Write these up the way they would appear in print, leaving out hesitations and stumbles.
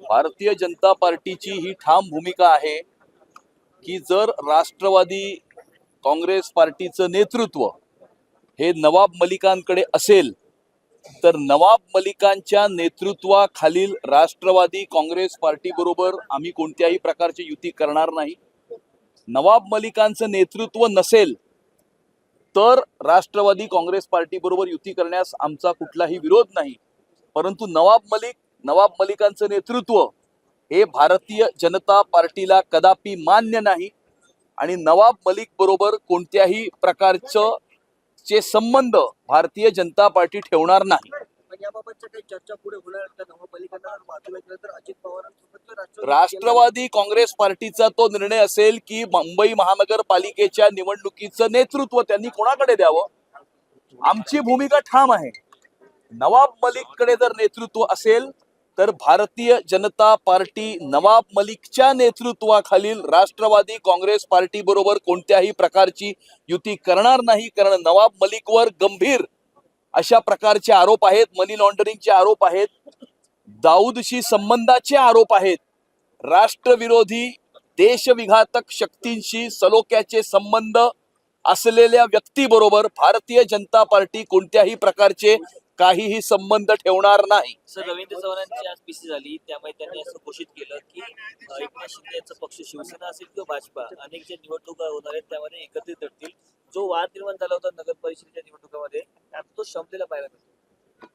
भारतीय जनता पार्टीची ही ठाम भूमिका आहे की जर राष्ट्रवादी काँग्रेस पार्टीचं नेतृत्व हे नवाब मलिकांकडे असेल तर नवाब मलिकांच्या नेतृत्वाखालील राष्ट्रवादी काँग्रेस पार्टी बरोबर आम्ही कोणत्याही प्रकारची युती करणार नाही। नवाब मलिकांचं नेतृत्व नसेल तर राष्ट्रवादी काँग्रेस पार्टी बरोबर युती करण्यास आमचा कुठलाही विरोध नाही, परंतु नवाब मलिकांचं नेतृत्व हे भारतीय जनता पार्टीला कदापि मान्य नाही आणि नवाब मलिक बरोबर कोणत्याही प्रकारचे संबंध भारतीय जनता पार्टी ठेवणार नाही। याबाबतच्या काही चर्चा पुढे होणार त्या नवाब मलिकांना बाजूला केलं तर अजित पवारांसोबत राष्ट्रवादी काँग्रेस पार्टीचा तो निर्णय असेल की मुंबई महानगरपालिकेच्या निवडणुकीचं नेतृत्व त्यांनी कोणाकडे द्यावं। आमची भूमिका ठाम आहे, नवाब मलिककडे जर नेतृत्व असेल तर भारतीय जनता पार्टी नवाब मलिकच्या नेतृत्वाखालील राष्ट्रवादी काँग्रेस पार्टी बरोबर कोणत्याही प्रकारची युती करणार नाही, कारण नवाब मलिकवर गंभीर अशा प्रकारचे आरोप आहेत, मनी लॉन्ड्रिंगचे आरोप आहेत, दाऊदशी संबंधाचे आरोप आहेत, राष्ट्रविरोधी देशविघातक शक्तींशी सलोख्याचे संबंध असलेल्या व्यक्तीबरोबर भारतीय जनता पार्टी कोणत्याही प्रकारचे काहीही संबंध ठेवणार नाही। सर, रवींद्र चव्हाणांची आज पीसी झाली, त्यामुळे त्यांनी असं घोषित केलं की एकनाथ शिंदे यांचा पक्ष शिवसेना असेल किंवा भाजपा अनेक ज्या निवडणुका होणार आहेत त्यामध्ये एकत्रित लढतील। जो वाद निर्माण झाला होता नगर परिषदेच्या निवडणुकामध्ये त्यात तो संपलेला पाहायला मिळतो।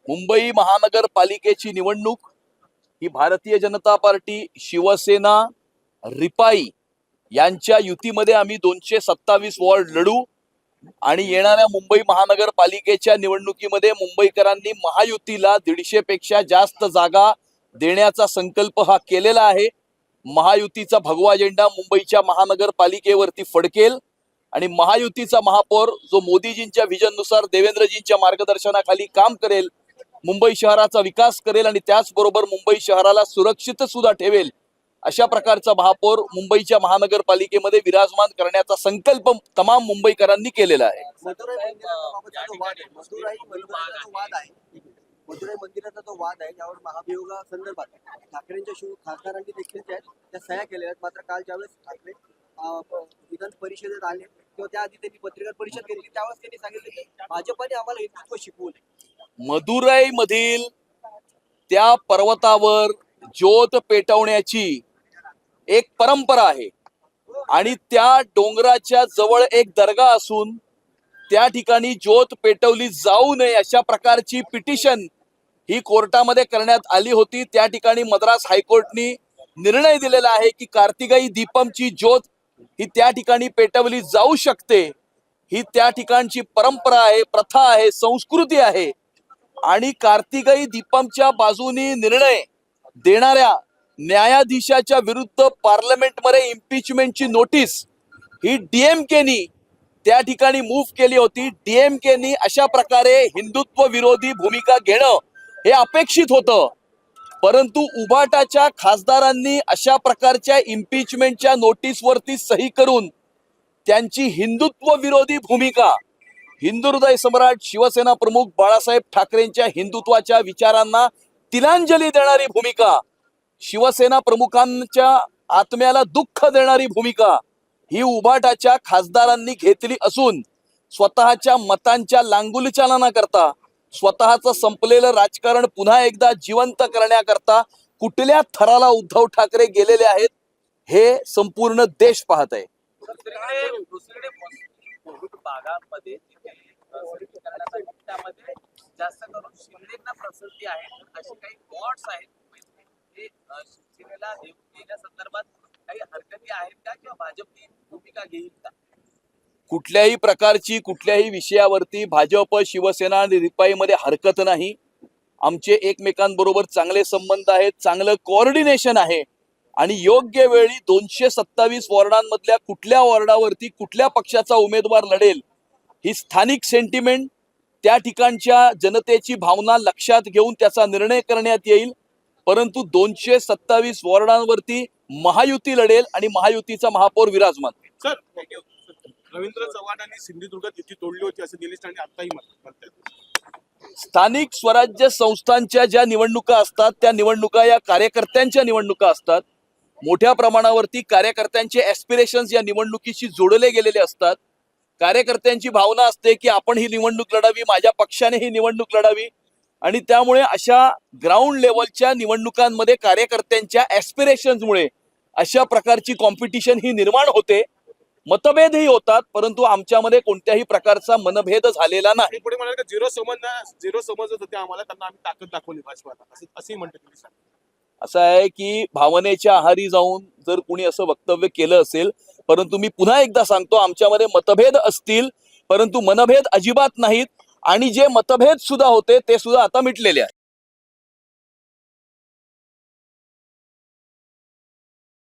मुंबई महानगरपालिकेची निवडणूक ही भारतीय जनता पार्टी, शिवसेना, रिपाई यांच्या युतीमध्ये आम्ही 227 वॉर्ड लढू आणि येणाऱ्या मुंबई महानगरपालिकेच्या निवडणुकीमध्ये मुंबईकरांनी महायुतीला 150 पेक्षा जास्त जागा देण्याचा संकल्प हा केलेला आहे। महायुतीचा भगवा झेंडा मुंबईच्या महानगरपालिकेवरती फडकेल आणि महायुतीचा महापौर जो मोदीजींच्या व्हिजननुसार देवेंद्रजींच्या मार्गदर्शनाखाली काम करेल, मुंबई शहराचा विकास करेल आणि त्याचबरोबर मुंबई शहराला सुरक्षित सुद्धा ठेवेल, अशा प्रकारचा महापौर मुंबईच्या महानगरपालिकेमध्ये विराजमान करण्याचा संकल्प तमाम मुंबईकरांनी केलेला आहे। मदुराई मंदिराचा जो वाद आहे त्यावर महाभियोगा संदर्भात ठाकरेंच्या खासदारांनी देखील त्या सह्या केलेल्या आहेत। मात्र काल ज्यावेळेस ठाकरे विधान परिषदेत आले किंवा त्याआधी त्यांनी पत्रकार परिषद केली त्यावेळेस त्यांनी सांगितले की भाजपने आम्हाला हिंदुत्व शिकवले। मदुराई मधील त्या पर्वतावर ज्योत पेटवण्याची एक परंपरा आहे आणि त्या डोंगराच्या जवळ एक दर्गा असून त्या ठिकाणी ज्योत पेटवली जाऊ नये अशा प्रकारची पिटिशन ही कोर्टामध्ये करण्यात आली होती। त्या ठिकाणी मद्रास हायकोर्टनी निर्णय दिलेला आहे की कार्तिकाई दीपमची ज्योत ही त्या ठिकाणी पेटवली जाऊ शकते, ही त्या ठिकाणची परंपरा आहे, प्रथा आहे, संस्कृती आहे आणि कार्तिकाई दीपमच्या बाजूनी निर्णय देणाऱ्या न्यायाधीशाच्या विरुद्ध पार्लमेंटमध्ये इम्पीचमेंटची नोटीस ही डीएमकेनी त्या ठिकाणी मूव्ह केली होती। डीएमकेनी अशा प्रकारे हिंदुत्व विरोधी भूमिका घेणं हे अपेक्षित होतं, परंतु उभाटाच्या खासदारांनी अशा प्रकारच्या इम्पीचमेंटच्या नोटीसवरती सही करून त्यांची हिंदुत्व विरोधी भूमिका, हिंदुहृदय सम्राट शिवसेना प्रमुख बाळासाहेब ठाकरेंच्या हिंदुत्वाच्या विचारांना तिलांजली देणारी भूमिका, शिवसेना प्रमुखांच्या आत्म्याला दुःख देणारी भूमिका ही उभाटाच्या खासदारांनी घेतली असून स्वतःच्या मतांच्या लांगुलचालना करता, स्वतःचं संपलेलं राजकारण पुन्हा एकदा जिवंत करण्याकरता कुठल्या थराला उद्धव ठाकरे गेलेले आहेत हे संपूर्ण देश पाहत आहे। भागामध्ये जास्त करून शिंदेना प्रसिद्धी आहे, असे काही बॉट्स आहेत ते शिवसेनेला देण्या संदर्भात काही हरकती आहेत का किंवा भाजपची भूमिका घेईल का? कुठल्याही प्रकारची कुठल्याही विषयावरती भाजप, शिवसेना आणि रिपाईमध्ये हरकत नाही। आमचे एकमेकांबरोबर चांगले संबंध आहेत, चांगलं कोऑर्डिनेशन आहे आणि योग्य वेळी 227 वॉर्डांमधल्या कुठल्या वॉर्डावरती कुठल्या पक्षाचा उमेदवार लढेल ही स्थानिक सेंटिमेंट, त्या ठिकाणच्या जनतेची भावना लक्षात घेऊन त्याचा निर्णय करण्यात येईल, परंतु 227 वॉर्डांवरती महायुती लढेल आणि महायुतीचा महापौर विराजमान। सर, रवींद्र चव्हाणांनी सिंधुदुर्गात युती तोडली होती असं निलेश राणे आताही म्हणतात। स्थानिक स्वराज्य संस्थांच्या ज्या निवडणुका असतात त्या निवडणुका या कार्यकर्त्यांच्या निवडणुका असतात. मोठ्या प्रमाणावरती कार्यकर्त्यांचे ऍस्पिरेशन्स या निवडणुकीशी जोडले गेलेले असतात. कार्यकर्त्यांची भावना असते की आपण ही निवडणूक लढावी, माझ्या पक्षाने ही निवडणूक लढावी, आणि त्यामुळे अशा ग्राउंड लेवलच्या निवडणुकांमध्ये कार्यकर्त्यांच्या ऍस्पिरेशन्समुळे अशा प्रकारची कॉम्पिटिशन ही निर्माण होते. मतभेदही होतात, परंतु आमच्यामध्ये कोणत्याही प्रकारचा मनभेद झालेला नाही. पुढे म्हणाले झिरो समजत होते आम्हाला, त्यांना आम्ही ताकद दाखवली भाजपाला, असंही म्हणते तुम्ही. असं आहे की भावनेच्या आहारी जाऊन जर कुणी असं वक्तव्य केलं असेल, परंतु मी पुन्हा एकदा सांगतो, आमच्यामध्ये मतभेद असतील परंतु मनभेद अजिबात नाहीत, आणि जे मतभेद सुद्धा होते ते सुद्धा आता मिटलेले आहेत.